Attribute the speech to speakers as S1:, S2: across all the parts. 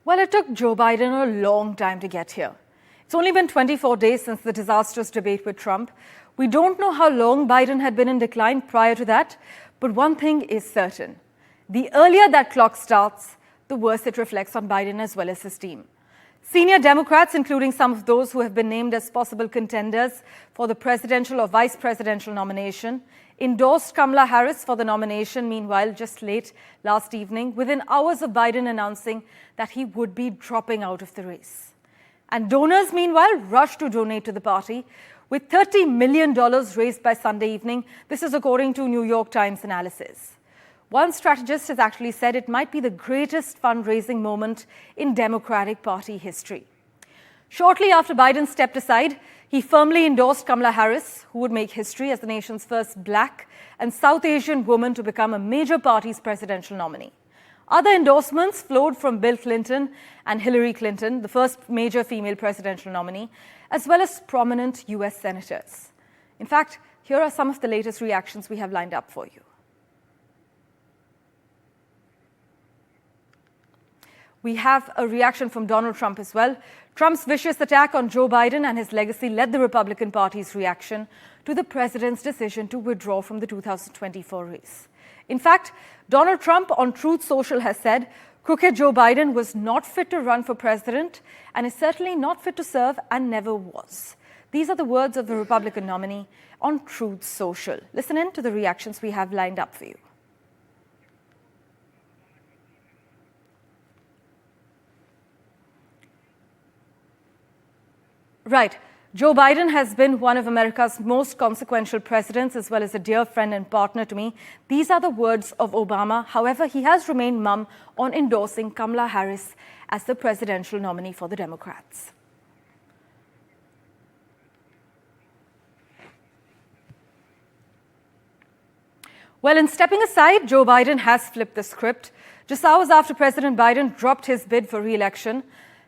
S1: Well, it took Joe Biden a long time to get here. It's only been 24 days since the disastrous debate with Trump. We don't know how long Biden had been in decline prior to that, but one thing is certain. The earlier that clock starts, the worse it reflects on Biden as well as his team. Senior Democrats, including some of those who have been named as possible contenders for the presidential or vice presidential nomination, endorsed Kamala Harris for the nomination, meanwhile, just late last evening, within hours of Biden announcing that he would be dropping out of the race. And donors, meanwhile, rushed to donate to the party, with $30 million raised by Sunday evening. This is according to New York Times analysis. One strategist has actually said it might be the greatest fundraising moment in Democratic Party history. Shortly after Biden stepped aside, he firmly endorsed Kamala Harris, who would make history as the nation's first Black and South Asian woman to become a major party's presidential nominee. Other endorsements flowed from Bill Clinton and Hillary Clinton, the first major female presidential nominee, as well as prominent U.S. senators. In fact, here are some of the latest reactions we have lined up for you. We have a reaction from Donald Trump as well. Trump's vicious attack on Joe Biden and his legacy led the Republican Party's reaction to the president's decision to withdraw from the 2024 race. In fact, Donald Trump on Truth Social has said crooked Joe Biden was not fit to run for president and is certainly not fit to serve and never was. These are the words of the Republican nominee on Truth Social. Listen in to the reactions we have lined up for you. Right. Joe Biden has been one of America's most consequential presidents, as well as a dear friend and partner to me. These are the words of Obama. However, he has remained mum on endorsing Kamala Harris as the presidential nominee for the Democrats. Well, in stepping aside, Joe Biden has flipped the script. Just hours after President Biden dropped his bid for re-election,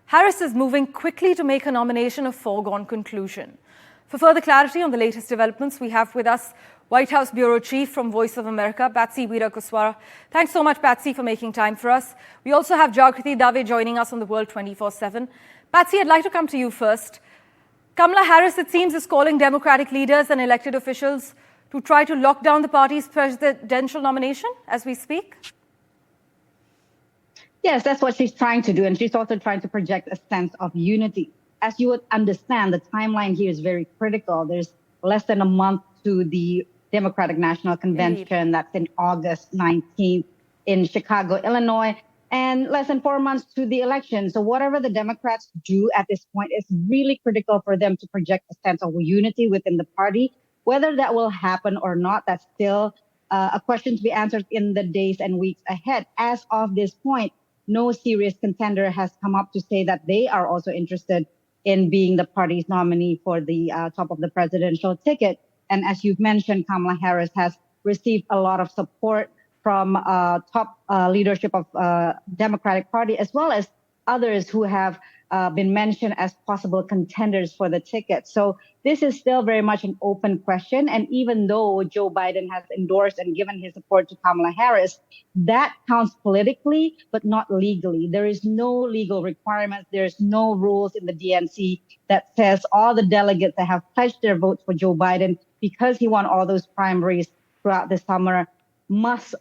S1: Harris is moving quickly to make her nomination a foregone conclusion. For further clarity on the latest developments, we have with us White House Bureau Chief from Voice of America, Patsy Veerakuswara. Thanks so much, Patsy, for making time for us. We also have Jagriti Dave joining us on the World 24/7. Patsy, I'd like to come to you first. Kamala Harris, it seems, is calling Democratic leaders and elected officials to try to lock down the party's presidential nomination as we speak.
S2: Yes, that's what she's trying to do. And she's also trying to project a sense of unity. As you would understand, the timeline here is very critical. There's less than a month to the Democratic National Convention. That's in August 19th in Chicago, Illinois, and less than 4 months to the election. So whatever the Democrats do at this point is really critical for them to project a sense of unity within the party. Whether that will happen or not, that's still a question to be answered in the days and weeks ahead. As of this point, no serious contender has come up to say that they are also interested in being the party's nominee for the top of the presidential ticket. And as you've mentioned, Kamala Harris has received a lot of support from top leadership of Democratic Party, as well as others who have been mentioned as possible contenders for the ticket. So this is still very much an open question. And even though Joe Biden has endorsed and given his support to Kamala Harris, that counts politically, but not legally. There is no legal requirement. There's no rules in the DNC that says all the delegates that have pledged their votes for Joe Biden because he won all those primaries throughout the summer must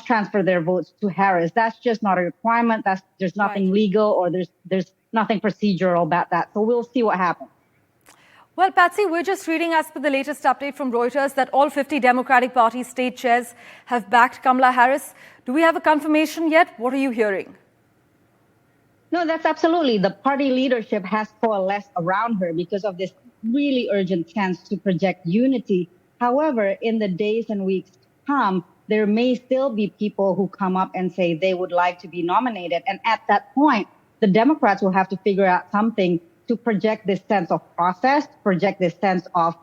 S2: transfer their votes to Harris. That's just not a requirement. There's nothing legal or there's nothing procedural about that. So we'll see what happens.
S1: Well, Patsy, we're just reading as per the latest update from Reuters that all 50 Democratic Party state chairs have backed Kamala Harris. Do we have a confirmation yet? What are you hearing?
S2: No, that's absolutely. The party leadership has coalesced around her because of this really urgent chance to project unity. However, in the days and weeks to come, there may still be people who come up and say they would like to be nominated. And at that point, the Democrats will have to figure out something to project this sense of process, project this sense of,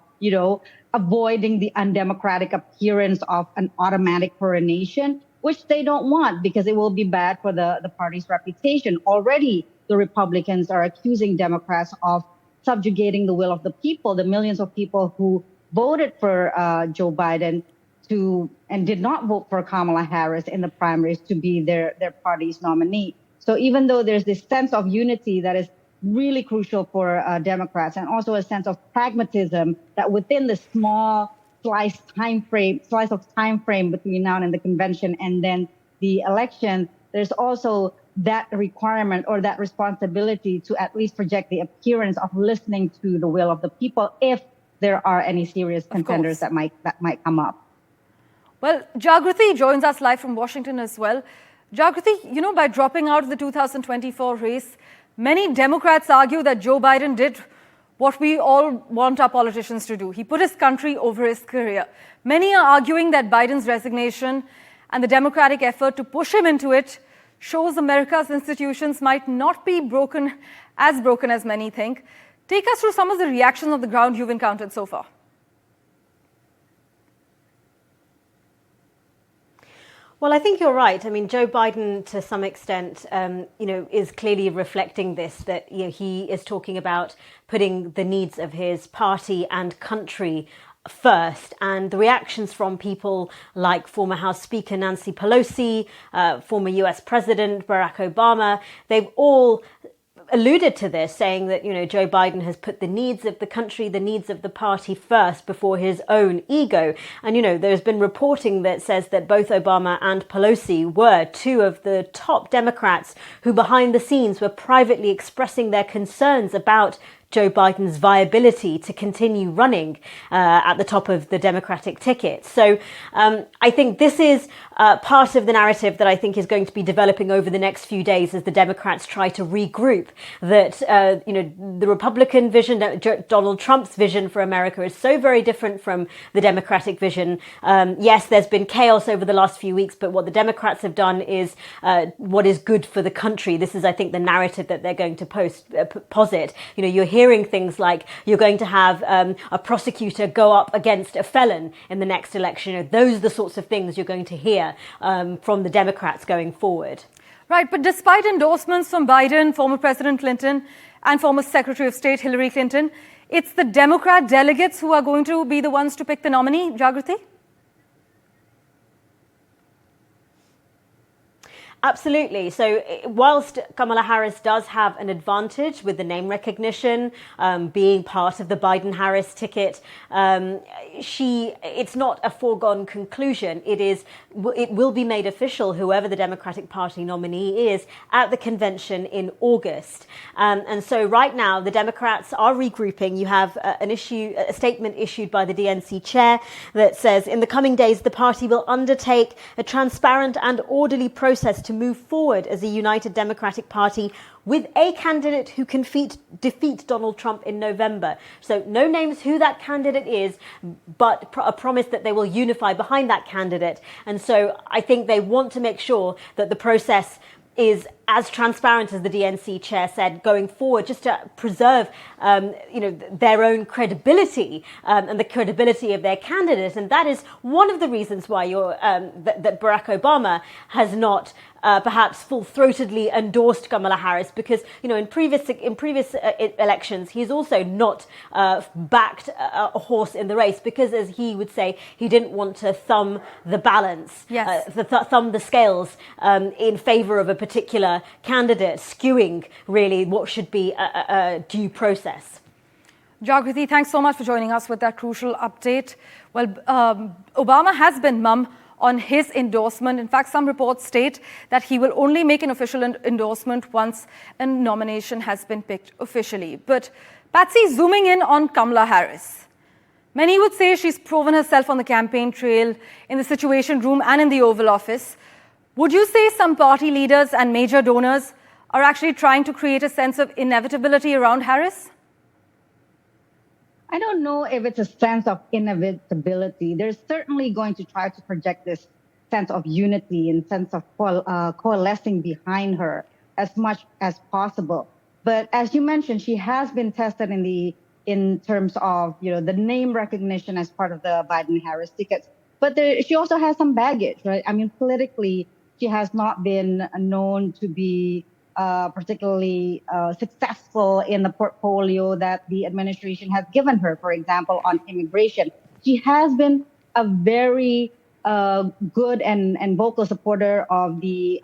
S2: avoiding the undemocratic appearance of an automatic coronation, which they don't want because it will be bad for the party's reputation. Already, the Republicans are accusing Democrats of subjugating the will of the people, the millions of people who voted for Joe Biden and did not vote for Kamala Harris in the primaries to be their party's nominee. So even though there's this sense of unity that is really crucial for Democrats, and also a sense of pragmatism that within the small slice of time frame between now and the convention and then the election, there's also that requirement or that responsibility to at least project the appearance of listening to the will of the people if there are any serious contenders that might come up.
S1: Well, Jagriti joins us live from Washington as well. Jagriti, by dropping out of the 2024 race, many Democrats argue that Joe Biden did what we all want our politicians to do. He put his country over his career. Many are arguing that Biden's resignation and the Democratic effort to push him into it shows America's institutions might not be broken as many think. Take us through some of the reactions on the ground you've encountered so far.
S3: Well, I think you're right. I mean, Joe Biden, to some extent, is clearly reflecting this, that he is talking about putting the needs of his party and country first. And the reactions from people like former House Speaker Nancy Pelosi, former US President Barack Obama, they've all alluded to this, saying that, Joe Biden has put the needs of the country, the needs of the party first before his own ego. And, there's been reporting that says that both Obama and Pelosi were two of the top Democrats who behind the scenes were privately expressing their concerns about Joe Biden's viability to continue running at the top of the Democratic ticket. So I think this is part of the narrative that I think is going to be developing over the next few days as the Democrats try to regroup that, the Republican vision, Donald Trump's vision for America is so very different from the Democratic vision. Yes, there's been chaos over the last few weeks, but what the Democrats have done is what is good for the country. This is, I think, the narrative that they're going to posit. You're hearing things like you're going to have a prosecutor go up against a felon in the next election. Those are the sorts of things you're going to hear from the Democrats going forward.
S1: Right, but despite endorsements from Biden, former President Clinton, and former Secretary of State Hillary Clinton, it's the Democrat delegates who are going to be the ones to pick the nominee, Jagriti?
S3: Absolutely. So whilst Kamala Harris does have an advantage with the name recognition, being part of the Biden-Harris ticket, it's not a foregone conclusion. It will be made official, whoever the Democratic Party nominee is, at the convention in August. And so right now, the Democrats are regrouping. You have a statement issued by the DNC chair that says, in the coming days, the party will undertake a transparent and orderly process to move forward as a united Democratic Party with a candidate who can defeat Donald Trump in November. So no names who that candidate is, but a promise that they will unify behind that candidate. And so I think they want to make sure that the process is as transparent as the DNC chair said going forward, just to preserve, their own credibility and the credibility of their candidate. And that is one of the reasons why that Barack Obama has not perhaps full-throatedly endorsed Kamala Harris, because in previous elections he's also not backed a horse in the race because, as he would say, he didn't want to thumb the balance, thumb the scales in favor of a particular candidate, skewing really what should be a due process.
S1: Jagriti, thanks so much for joining us with that crucial update. Well, Obama has been mum on his endorsement. In fact, some reports state that he will only make an official endorsement once a nomination has been picked officially. But Patsy, zooming in on Kamala Harris, many would say she's proven herself on the campaign trail, in the Situation Room and in the Oval Office. Would you say some party leaders and major donors are actually trying to create a sense of inevitability around Harris?
S2: I don't know if it's a sense of inevitability. They're certainly going to try to project this sense of unity and sense of coalescing behind her as much as possible. But as you mentioned, she has been tested in terms of the name recognition as part of the Biden-Harris tickets. But she also has some baggage, right? I mean, politically, she has not been known to be particularly successful in the portfolio that the administration has given her, for example, on immigration. She has been a very a good and vocal supporter of the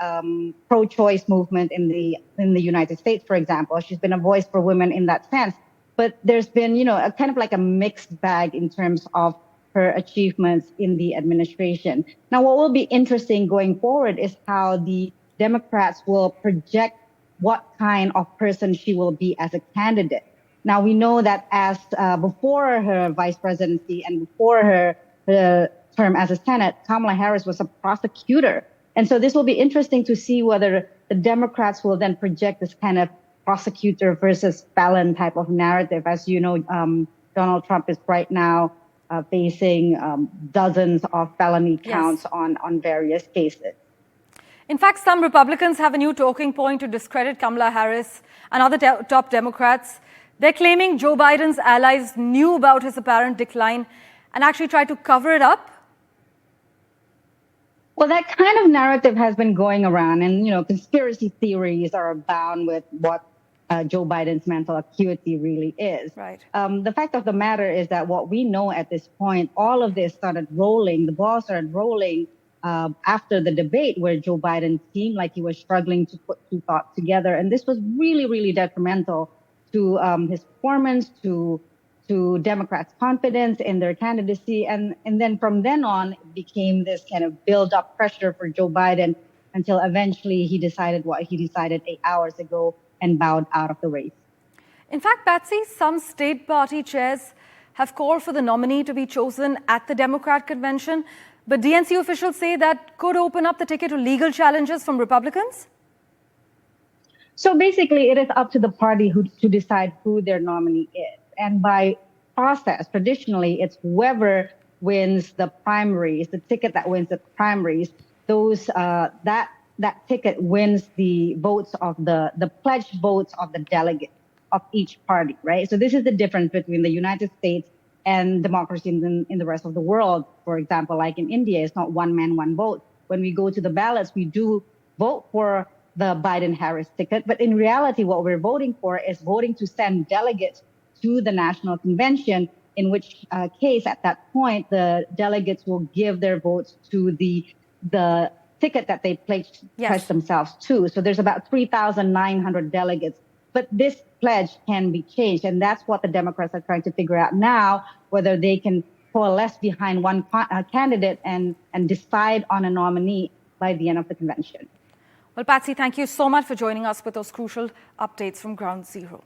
S2: pro-choice movement in the United States, for example. She's been a voice for women in that sense. But there's been, a kind of like a mixed bag in terms of her achievements in the administration. Now, what will be interesting going forward is how the Democrats will project what kind of person she will be as a candidate. Now, we know that as before her vice presidency and before her term as a Senate, Kamala Harris was a prosecutor. And so this will be interesting to see whether the Democrats will then project this kind of prosecutor versus felon type of narrative. As you know, Donald Trump is right now facing dozens of felony counts on various cases.
S1: In fact, some Republicans have a new talking point to discredit Kamala Harris and other top Democrats. They're claiming Joe Biden's allies knew about his apparent decline and actually tried to cover it up.
S2: Well, that kind of narrative has been going around, and conspiracy theories are abound with what Joe Biden's mental acuity really is.
S1: Right.
S2: The fact of the matter is that what we know at this point, all of this started rolling. The ball started rolling after the debate, where Joe Biden seemed like he was struggling to put two thoughts together, and this was really, really detrimental to his performance, to Democrats' confidence in their candidacy. And then from then on, it became this kind of build-up pressure for Joe Biden until eventually he decided what he decided 8 hours ago and bowed out of the race.
S1: In fact, Patsy, some state party chairs have called for the nominee to be chosen at the Democrat convention, but DNC officials say that could open up the ticket to legal challenges from Republicans.
S2: So basically, it is up to the party to decide who their nominee is. And by process, traditionally, it's whoever wins the primaries, the ticket that wins the primaries, that ticket wins the votes of the pledged votes of the delegates of each party, right? So this is the difference between the United States and democracy in the rest of the world. For example, like in India, it's not one man, one vote. When we go to the ballots, we do vote for the Biden-Harris ticket. But in reality, what we're voting for is voting to send delegates to the National Convention, in which case, at that point, the delegates will give their votes to the ticket that they pledged themselves to. So there's about 3,900 delegates. But this pledge can be changed. And that's what the Democrats are trying to figure out now, whether they can coalesce behind one candidate and decide on a nominee by the end of the convention.
S1: Well, Patsy, thank you so much for joining us with those crucial updates from Ground Zero.